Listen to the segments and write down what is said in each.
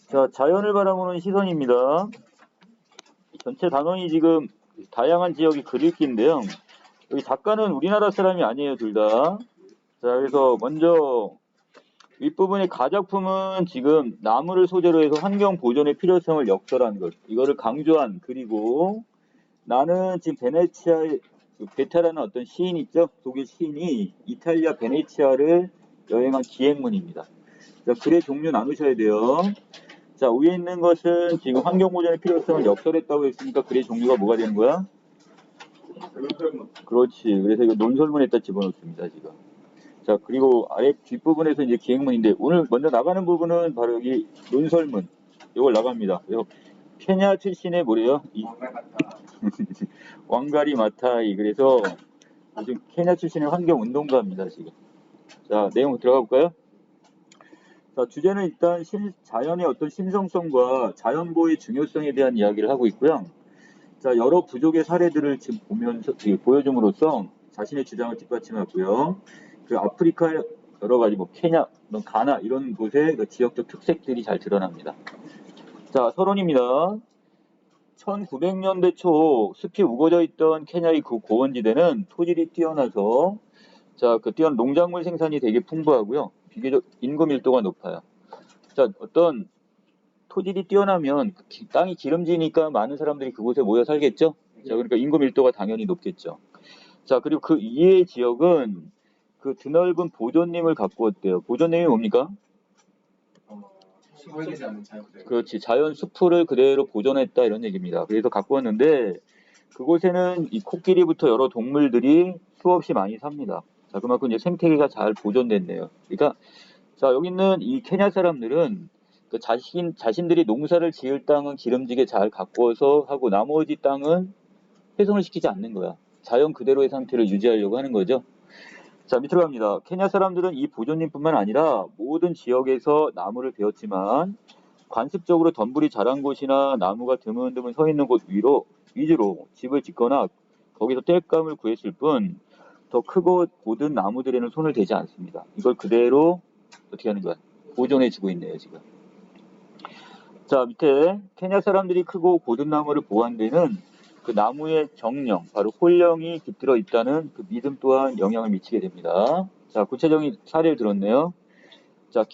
자, 자연을 바라보는 시선입니다. 전체 단원이 지금 다양한 지역이 그릴기인데요. 여기 작가는 우리나라 사람이 아니에요, 둘 다. 자, 그래서 먼저 윗부분의 가작품은 지금 나무를 소재로 해서 환경 보존의 필요성을 역설한 것. 이거를 강조한 글이고, 나는 지금 베네치아의 베타라는 어떤 시인 있죠? 독일 시인이 이탈리아 베네치아를 여행한 기행문입니다. 자, 글의 종류 나누셔야 돼요. 자, 위에 있는 것은 지금 환경 보존의 필요성을 역설했다고 했으니까 글의 종류가 뭐가 되는 거야? 그렇지. 그래서 이거 논설문에다 집어넣습니다, 지금. 자, 그리고 아래 뒷부분에서 이제 기행문인데, 오늘 먼저 나가는 부분은 바로 여기 논설문. 이걸 나갑니다. 요 케냐 출신의 뭐래요? 왕가리 마타이. 그래서 지금 케냐 출신의 환경운동가입니다, 지금. 자, 내용 들어가 볼까요? 자, 주제는 일단 자연의 어떤 신성성과 자연보호의 중요성에 대한 이야기를 하고 있고요. 자, 여러 부족의 사례들을 지금 보면서 보여줌으로써 자신의 주장을 뒷받침하고요. 그 아프리카 여러 가지 뭐 케냐, 가나 이런 곳의 그 지역적 특색들이 잘 드러납니다. 자, 서론입니다. 1900년대 초 숲이 우거져 있던 케냐의 그 고원지대는 토질이 뛰어나서 그 뛰어난 농작물 생산이 되게 풍부하고요. 비교적 인구 밀도가 높아요. 자, 어떤 토질이 뛰어나면 땅이 기름지니까 많은 사람들이 그곳에 모여 살겠죠? 자, 그러니까 인구 밀도가 당연히 높겠죠. 자, 그리고 그 이외의 지역은 그 드넓은 보존림을 가꾸었대요. 보존림이 뭡니까? 시골되지 않는 자연. 그렇지. 자연 숲을 그대로 보존했다 이런 얘기입니다. 그래서 가꾸었는데 그곳에는 이 코끼리부터 여러 동물들이 수없이 많이 삽니다. 자, 그만큼 이제 생태계가 잘 보존됐네요. 그러니까 자, 여기 있는 이 케냐 사람들은 그 자신들이 농사를 지을 땅은 기름지게 잘 가꾸어서 하고 나머지 땅은 훼손을 시키지 않는 거야. 자연 그대로의 상태를 유지하려고 하는 거죠. 자, 밑으로 갑니다. 케냐 사람들은 이 보존림뿐만 아니라 모든 지역에서 나무를 베었지만 관습적으로 덤불이 자란 곳이나 나무가 드문드문 서 있는 곳 위주로 집을 짓거나 거기서 땔감을 구했을 뿐 더 크고 고든 나무들에는 손을 대지 않습니다. 이걸 그대로 어떻게 하는 거야? 보존해주고 있네요, 지금. 자, 밑에 케냐 사람들이 크고 고든 나무를 보호한 데는 그 나무의 정령, 바로 홀령이 깃들어 있다는 그 믿음 또한 영향을 미치게 됩니다. 자, 구체적인 사례를 들었네요. 자,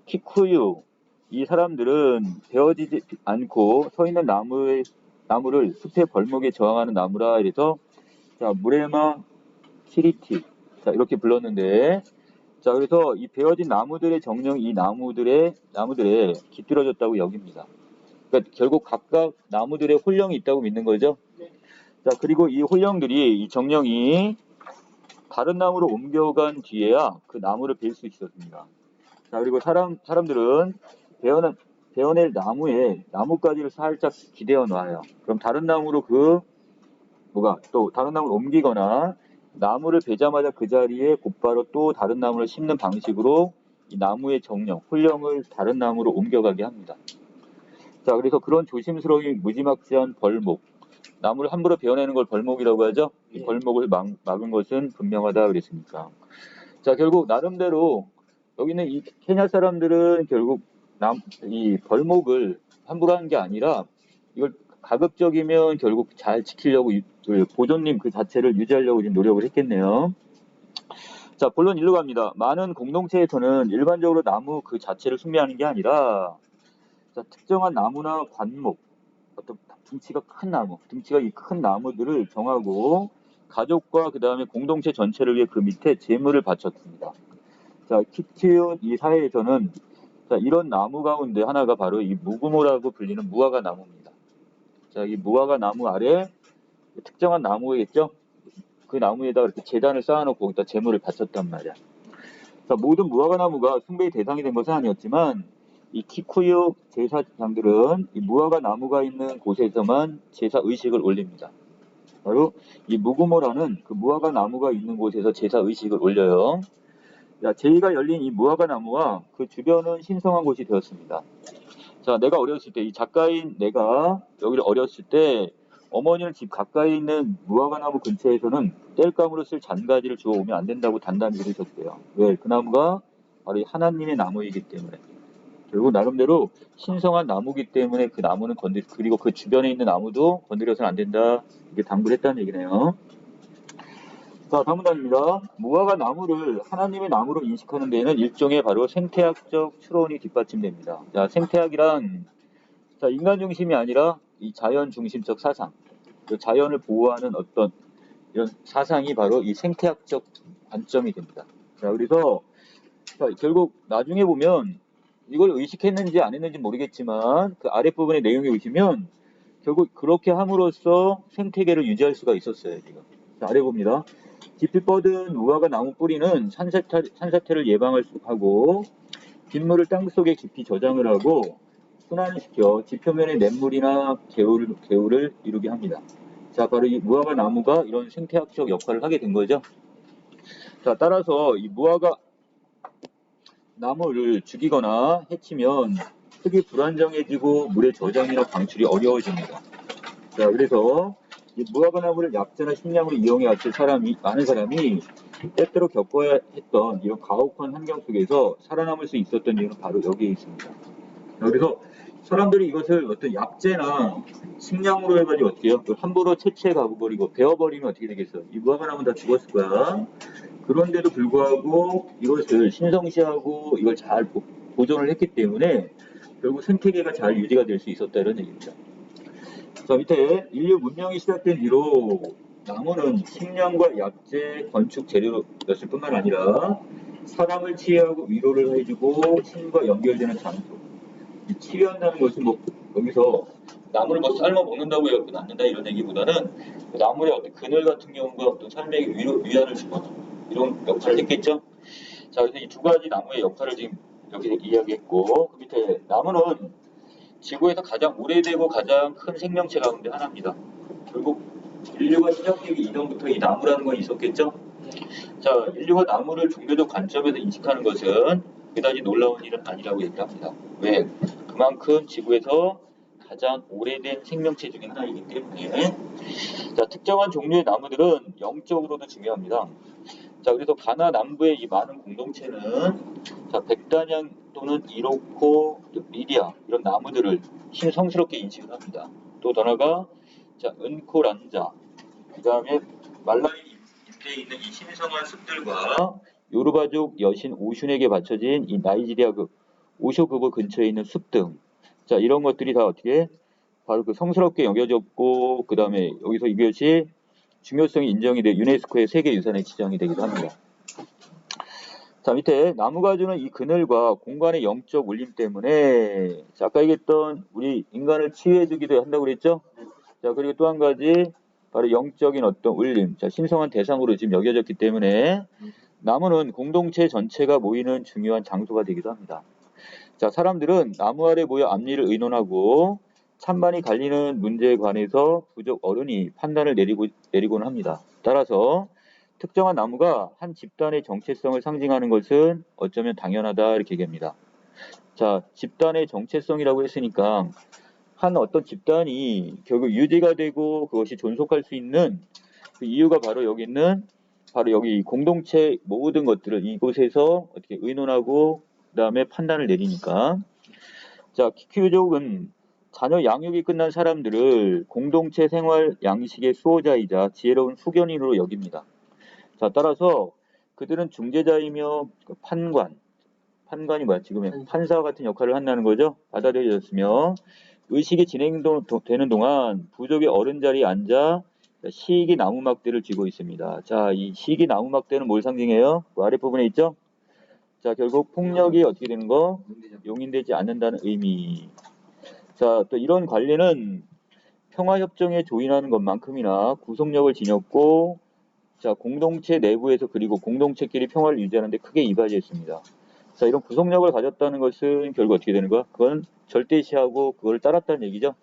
키쿠유. 이 사람들은 베어지지 않고 서 있는 나무를 숲의 벌목에 저항하는 나무라 이래서 자, 무레마 키리티. 자, 이렇게 불렀는데 자, 그래서 이 베어진 나무들의 정령이 이 나무들에 깃들어졌다고 여깁니다. 그러니까 결국 각각 나무들의 홀령이 있다고 믿는 거죠. 자, 그리고 이 홀령들이 이 정령이 다른 나무로 옮겨간 뒤에야 그 나무를 베일 수 있었습니다. 자, 그리고 사람들은 베어낼 나뭇가지를 살짝 기대어 놔요. 그럼 다른 나무로 또 다른 나무를 옮기거나 나무를 베자마자 그 자리에 곧바로 또 다른 나무를 심는 방식으로 이 나무의 정령, 홀령을 다른 나무로 옮겨가게 합니다. 자, 그래서 그런 조심스러운 무지막지한 벌목, 나무를 함부로 베어내는 걸 벌목이라고 하죠. 이 벌목을 막은 것은 분명하다 그랬으니까. 자, 결국 나름대로 여기는 이 케냐 사람들은 결국 이 벌목을 함부로 한 게 아니라 이걸 가급적이면 결국 잘 지키려고 보존림 그 자체를 유지하려고 지금 노력을 했겠네요. 자, 본론 일로 갑니다. 많은 공동체에서는 일반적으로 나무 그 자체를 숭배하는 게 아니라 자, 특정한 나무나 관목, 어떤 등치가 이 큰 나무들을 정하고 가족과 그 다음에 공동체 전체를 위해 그 밑에 재물을 바쳤습니다. 자, 키티운 이 사회에서는 자, 이런 나무 가운데 하나가 바로 이 무구모라고 불리는 무화과 나무입니다. 자, 이 무화과 나무 아래 특정한 나무겠죠? 그 나무에다가 이렇게 재단을 쌓아놓고 거기다 재물을 바쳤단 말이야. 자, 모든 무화과 나무가 숭배의 대상이 된 것은 아니었지만 이 키쿠유 제사장들은 이 무화과 나무가 있는 곳에서만 제사 의식을 올립니다. 바로 이 무구모라는 그 무화과 나무가 있는 곳에서 제사 의식을 올려요. 자, 제의가 열린 이 무화과 나무와 그 주변은 신성한 곳이 되었습니다. 자, 내가 어렸을 때, 이 작가인 내가 여기를 어렸을 때 어머니는 집 가까이 있는 무화과 나무 근처에서는 땔감으로 쓸 잔가지를 주워 오면 안 된다고 단단히 그러셨대요. 왜? 그 나무가 바로 하나님의 나무이기 때문에. 결국 나름대로 신성한 나무기 때문에 그 나무는 그리고 그 주변에 있는 나무도 건드려서는 안 된다. 이게 당부를 했다는 얘기네요. 자, 다음 문단입니다. 무화과 나무를 하나님의 나무로 인식하는 데에는 일종의 바로 생태학적 추론이 뒷받침됩니다. 자, 생태학이란 자, 인간 중심이 아니라 이 자연 중심적 사상, 그 자연을 보호하는 어떤 이런 사상이 바로 이 생태학적 관점이 됩니다. 자, 그래서 자, 결국 나중에 보면 이걸 의식했는지 안 했는지 모르겠지만 그 아랫부분의 내용에 보시면 결국 그렇게 함으로써 생태계를 유지할 수가 있었어요. 지금. 자, 아래 봅니다. 깊이 뻗은 무화과 나무 뿌리는 산사태를 예방하고 빗물을 땅속에 깊이 저장을 하고 순환시켜 지표면의 냇물이나 개울을 이루게 합니다. 자, 바로 이 무화과 나무가 이런 생태학적 역할을 하게 된 거죠. 자, 따라서 이 무화과 나무를 죽이거나 해치면 흙이 불안정해지고 물의 저장이나 방출이 어려워집니다. 자, 그래서 이 무화과 나무를 약재나 식량으로 이용해 왔을 많은 사람이 때때로 겪어야 했던 이런 가혹한 환경 속에서 살아남을 수 있었던 이유는 바로 여기에 있습니다. 자, 그래서 사람들이 이것을 어떤 약재나 식량으로 해가지고 어떻게 해요? 함부로 채취해 가버리고 베어버리면 어떻게 되겠어? 이 무화과 나무는 다 죽었을 거야. 그런데도 불구하고 이것을 신성시하고 이걸 잘 보존을 했기 때문에 결국 생태계가 잘 유지가 될 수 있었다 이런 얘기입니다. 자, 밑에 인류 문명이 시작된 뒤로 나무는 식량과 약재, 건축 재료였을 뿐만 아니라 사람을 치유하고 위로를 해주고 신과 연결되는 장소. 치유한다는 것은 뭐 여기서 나무를 뭐 삶아 먹는다고 해서 낫는다 이런 얘기보다는 그 나무의 어떤 그늘 같은 경우가 어떤 삶의 위안을 주거나 이런 역할을 했겠죠. 자, 그래서 이 두 가지 나무의 역할을 지금 여기서 이야기했고 그 밑에 나무는 지구에서 가장 오래되고 가장 큰 생명체 가운데 하나입니다. 결국 인류가 시작되기 이전부터 이 나무라는 건 있었겠죠. 자, 인류가 나무를 종교적 관점에서 인식하는 것은 그다지 놀라운 일은 아니라고 얘기합니다. 왜? 그만큼 지구에서 가장 오래된 생명체 중에 하나이기 때문에 자, 특정한 종류의 나무들은 영적으로도 중요합니다. 자, 그래서 가나 남부의 이 많은 공동체는 자, 백단양 또는 이로코, 미디아 이런 나무들을 신성스럽게 인식을 합니다. 또 하나가 자, 은코란자, 그 다음에 말라위 일대에 있는 이 신성한 숲들과 요르바족 여신 오슌에게 바쳐진 이 나이지리아급 오쇼그보 근처에 있는 숲 등, 자, 이런 것들이 다 어떻게 바로 그 성스럽게 여겨졌고, 그 다음에 여기서 이것이 중요성이 인정이 돼 유네스코의 세계유산에 지정이 되기도 합니다. 자, 밑에 나무가 주는 이 그늘과 공간의 영적 울림 때문에 자, 아까 얘기했던 우리 인간을 치유해주기도 한다고 그랬죠? 자, 그리고 또 한 가지 바로 영적인 어떤 울림, 자, 신성한 대상으로 지금 여겨졌기 때문에 나무는 공동체 전체가 모이는 중요한 장소가 되기도 합니다. 자, 사람들은 나무 아래 모여 앞일을 의논하고 찬반이 갈리는 문제에 관해서 부족 어른이 판단을 내리곤 합니다. 따라서 특정한 나무가 한 집단의 정체성을 상징하는 것은 어쩌면 당연하다 이렇게 얘기합니다. 자, 집단의 정체성이라고 했으니까 한 어떤 집단이 결국 유지가 되고 그것이 존속할 수 있는 그 이유가 바로 여기 있는 바로 여기 공동체 모든 것들을 이곳에서 어떻게 의논하고 그 다음에 판단을 내리니까 자, 키큐족은 자녀 양육이 끝난 사람들을 공동체 생활 양식의 수호자이자 지혜로운 수견인으로 여깁니다. 자, 따라서 그들은 중재자이며 판관이 뭐야? 지금 판사와 같은 역할을 한다는 거죠. 받아들여졌으며 의식이 진행되는 동안 부족의 어른 자리에 앉아 시익이 나무막대를 쥐고 있습니다. 자, 이 시익이 나무막대는 뭘 상징해요? 그 아랫부분에 있죠? 자, 결국 폭력이 어떻게 되는 거? 용인되지 않는다는 의미. 자, 또 이런 관례는 평화협정에 조인하는 것만큼이나 구속력을 지녔고, 자, 공동체 내부에서 그리고 공동체끼리 평화를 유지하는 데 크게 이바지했습니다. 자, 이런 구속력을 가졌다는 것은 결국 어떻게 되는 거야? 그건 절대시하고 그걸 따랐다는 얘기죠.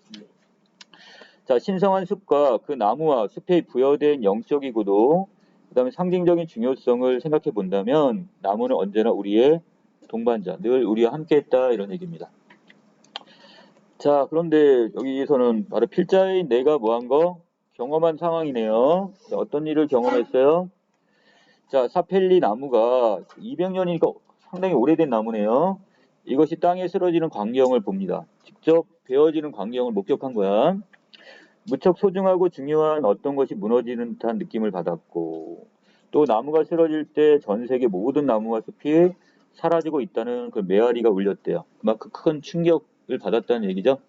자, 신성한 숲과 그 나무와 숲에 부여된 영적이고도 그 다음에 상징적인 중요성을 생각해 본다면 나무는 언제나 우리의 동반자, 늘 우리와 함께했다 이런 얘기입니다. 자, 그런데 여기에서는 바로 필자인 내가 뭐한 거? 경험한 상황이네요. 자, 어떤 일을 경험했어요? 자, 사펠리 나무가 200년이니까 상당히 오래된 나무네요. 이것이 땅에 쓰러지는 광경을 봅니다. 직접 베어지는 광경을 목격한 거야. 무척 소중하고 중요한 어떤 것이 무너지는 듯한 느낌을 받았고, 또 나무가 쓰러질 때 전 세계 모든 나무와 숲이 사라지고 있다는 그 메아리가 울렸대요. 그만큼 큰 충격을 받았다는 얘기죠.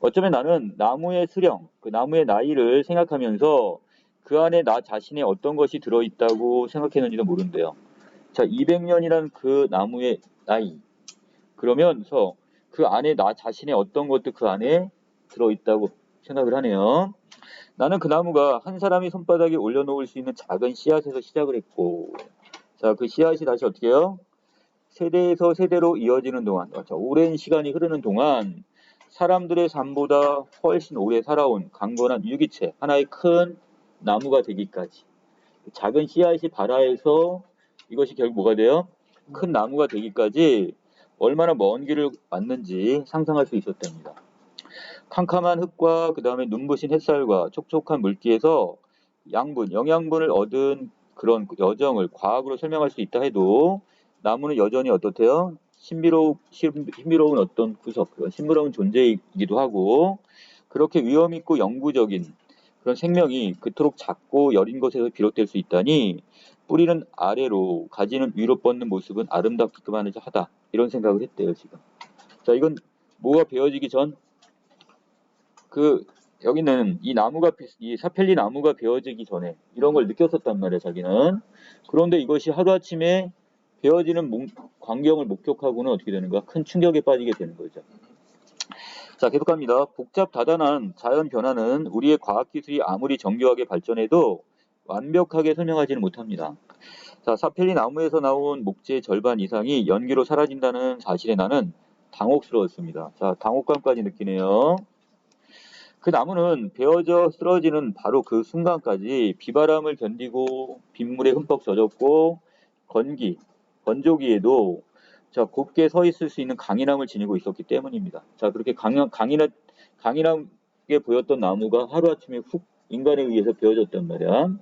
어쩌면 나는 나무의 수령, 그 나무의 나이를 생각하면서 그 안에 나 자신의 어떤 것이 들어있다고 생각했는지도 모른대요. 자, 200년이란 그 나무의 나이. 그러면서 그 안에 나 자신의 어떤 것도 그 안에 들어있다고 생각을 하네요. 나는 그 나무가 한 사람이 손바닥에 올려놓을 수 있는 작은 씨앗에서 시작을 했고, 자, 그 씨앗이 다시 어떻게 해요? 세대에서 세대로 이어지는 동안, 자, 오랜 시간이 흐르는 동안 사람들의 삶보다 훨씬 오래 살아온 강건한 유기체, 하나의 큰 나무가 되기까지. 작은 씨앗이 발아해서 이것이 결국 뭐가 돼요? 큰 나무가 되기까지 얼마나 먼 길을 왔는지 상상할 수 있었답니다. 캄캄한 흙과 그 다음에 눈부신 햇살과 촉촉한 물기에서 양분, 영양분을 얻은 그런 여정을 과학으로 설명할 수 있다 해도 나무는 여전히 어떻대요? 신비로운 어떤 구석, 신비로운 존재이기도 하고 그렇게 위험 있고 영구적인 그런 생명이 그토록 작고 여린 것에서 비롯될 수 있다니 뿌리는 아래로 가지는 위로 뻗는 모습은 아름답기만 하다 이런 생각을 했대요 지금. 자, 이건 뭐가 베어지기 전 여기는 이 사펠리 나무가 베어지기 전에 이런 걸 느꼈었단 말이야 자기는. 그런데 이것이 하루아침에 베어지는 광경을 목격하고는 어떻게 되는 거야? 큰 충격에 빠지게 되는 거죠. 자, 계속합니다. 복잡 다단한 자연 변화는 우리의 과학기술이 아무리 정교하게 발전해도 완벽하게 설명하지는 못합니다. 자, 사펠리 나무에서 나온 목재의 절반 이상이 연기로 사라진다는 사실에 나는 당혹스러웠습니다. 자, 당혹감까지 느끼네요. 그 나무는 베어져 쓰러지는 바로 그 순간까지 비바람을 견디고 빗물에 흠뻑 젖었고 건조기에도 자, 곱게 서 있을 수 있는 강인함을 지니고 있었기 때문입니다. 자, 그렇게 강인하게 보였던 나무가 하루아침에 훅 인간에 의해서 베어졌단 말이야.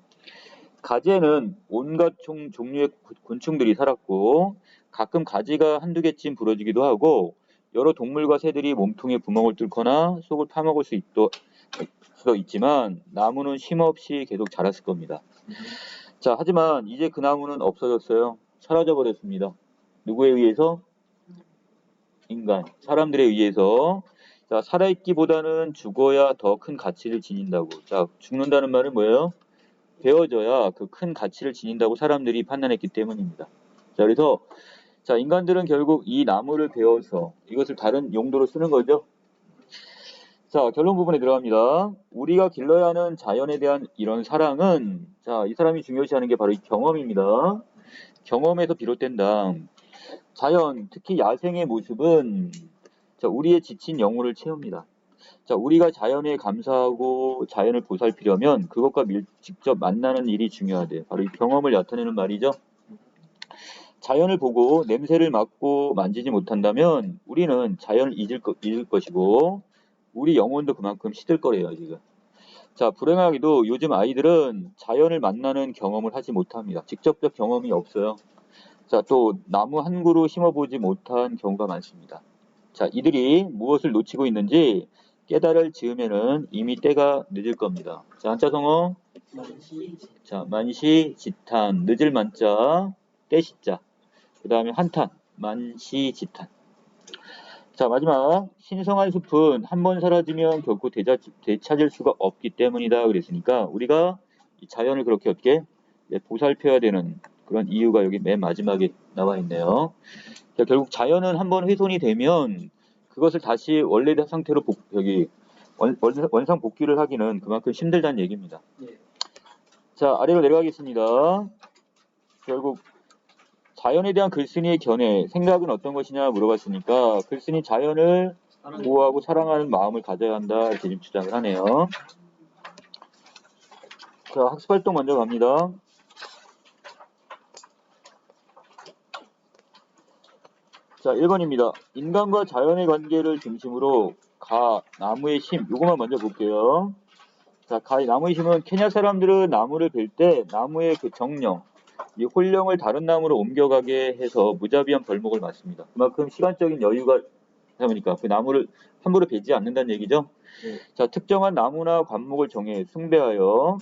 가지에는 온갖 종류의 곤충들이 살았고 가끔 가지가 한두 개쯤 부러지기도 하고 여러 동물과 새들이 몸통에 구멍을 뚫거나 속을 파먹을 수도 있지만 나무는 쉼없이 계속 자랐을 겁니다. 자, 하지만 이제 그 나무는 없어졌어요. 사라져 버렸습니다. 누구에 의해서? 인간, 사람들에 의해서. 자, 살아있기보다는 죽어야 더 큰 가치를 지닌다고. 자, 죽는다는 말은 뭐예요? 베어져야 그 큰 가치를 지닌다고 사람들이 판단했기 때문입니다. 자, 그래서 자, 인간들은 결국 이 나무를 베어서 이것을 다른 용도로 쓰는 거죠. 자, 결론 부분에 들어갑니다. 우리가 길러야 하는 자연에 대한 이런 사랑은 자, 이 사람이 중요시하는 게 바로 이 경험입니다. 경험에서 비롯된다. 자연, 특히 야생의 모습은 자, 우리의 지친 영혼을 채웁니다. 자, 우리가 자연에 감사하고 자연을 보살피려면 그것과 직접 만나는 일이 중요하대요. 바로 이 경험을 나타내는 말이죠. 자연을 보고 냄새를 맡고 만지지 못한다면 우리는 자연을 잊을 것이고 우리 영혼도 그만큼 시들 거래요, 지금. 자, 불행하게도 요즘 아이들은 자연을 만나는 경험을 하지 못합니다. 직접적 경험이 없어요. 자, 또 나무 한 그루 심어보지 못한 경우가 많습니다. 자, 이들이 무엇을 놓치고 있는지 깨달을 즈음에는 이미 때가 늦을 겁니다. 자, 한자성어. 자, 만시지탄, 늦을 만자, 때시자. 그 다음에 한탄, 만시지탄. 자, 마지막. 신성한 숲은 한 번 사라지면 결코 되찾을 수가 없기 때문이다. 그랬으니까 우리가 이 자연을 그렇게 어떻게 보살펴야 되는 그런 이유가 여기 맨 마지막에 나와 있네요. 자, 결국 자연은 한 번 훼손이 되면 그것을 다시 원래 상태로 원상 복귀를 하기는 그만큼 힘들다는 얘기입니다. 자, 아래로 내려가겠습니다. 결국 자연에 대한 글쓴이의 견해, 생각은 어떤 것이냐 물어봤으니까 글쓴이 자연을 보호하고 사랑하는 마음을 가져야 한다 이렇게 지금 주장을 하네요. 자, 학습활동 먼저 갑니다. 자, 1번입니다. 인간과 자연의 관계를 중심으로 나무의 심, 요거만 먼저 볼게요. 자, 나무의 심은 케냐 사람들은 나무를 벨 때 나무의 그 정령, 이 홀령을 다른 나무로 옮겨가게 해서 무자비한 벌목을 맞습니다. 그만큼 시간적인 여유가 보니까 그 나무를 함부로 베지 않는다는 얘기죠. 자, 특정한 나무나 관목을 정해 숭배하여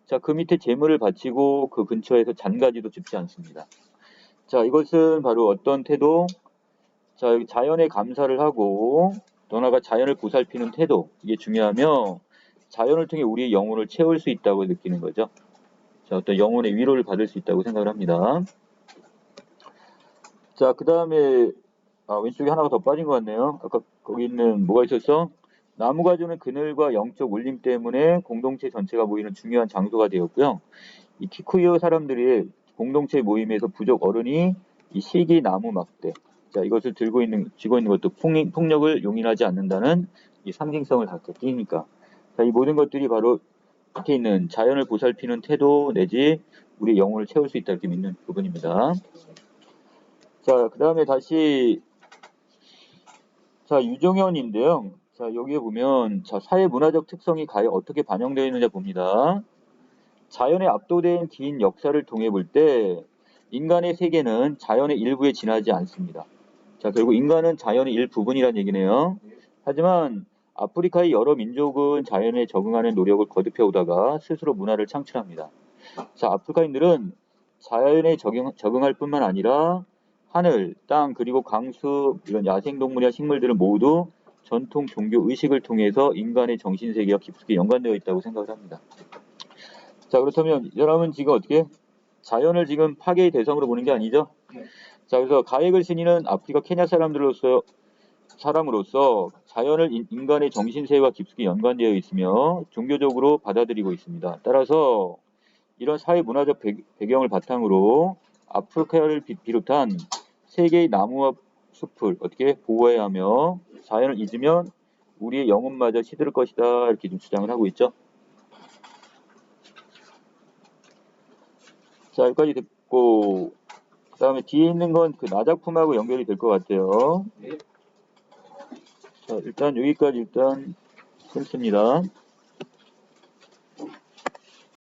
자, 그 밑에 제물을 바치고 그 근처에서 잔가지도 줍지 않습니다. 자, 이것은 바로 어떤 태도? 자, 여기 자연에 감사를 하고 더 나아가 자연을 보살피는 태도. 이게 중요하며 자연을 통해 우리의 영혼을 채울 수 있다고 느끼는 거죠. 자, 어떤 영혼의 위로를 받을 수 있다고 생각을 합니다. 자, 그 다음에 왼쪽에 하나가 더 빠진 것 같네요. 아까 거기 있는 뭐가 있었어? 나무가 주는 그늘과 영적 울림 때문에 공동체 전체가 모이는 중요한 장소가 되었고요. 이 키쿠이오 사람들이 공동체 모임에서 부족 어른이 이 시기 나무 막대, 자, 이것을 쥐고 있는 것도 폭력을 용인하지 않는다는 이 상징성을 갖게 띄니까. 자, 이 모든 것들이 바로 밑에 있는 자연을 보살피는 태도 내지 우리 영혼을 채울 수 있다 이렇게 믿는 부분입니다. 자, 그 다음에 다시 자, 유종현인데요. 자, 여기에 보면 자, 사회 문화적 특성이 과연 어떻게 반영되어 있느냐 봅니다. 자연에 압도된 긴 역사를 통해 볼 때 인간의 세계는 자연의 일부에 지나지 않습니다. 자, 결국 인간은 자연의 일부분이란 얘기네요. 하지만 아프리카의 여러 민족은 자연에 적응하는 노력을 거듭해 오다가 스스로 문화를 창출합니다. 자, 아프리카인들은 자연에 적응할 뿐만 아니라 하늘, 땅, 그리고 강수, 이런 야생동물이나 식물들은 모두 전통 종교 의식을 통해서 인간의 정신세계와 깊숙이 연관되어 있다고 생각을 합니다. 자, 그렇다면 이 사람은 지금 어떻게 자연을 지금 파괴의 대상으로 보는 게 아니죠? 자, 그래서 가액을 신이는 아프리카 케냐 사람으로서 자연을 인간의 정신세계와 깊숙이 연관되어 있으며 종교적으로 받아들이고 있습니다. 따라서 이런 사회 문화적 배경을 바탕으로 아프리카를 비롯한 세계의 나무와 숲을 어떻게 보호해야 하며 자연을 잊으면 우리의 영혼마저 시들 것이다 이렇게 좀 주장을 하고 있죠. 자, 여기까지 듣고 그 다음에 뒤에 있는 건 그 나작품하고 연결이 될 것 같아요. 자, 일단 여기까지 일단 끊습니다.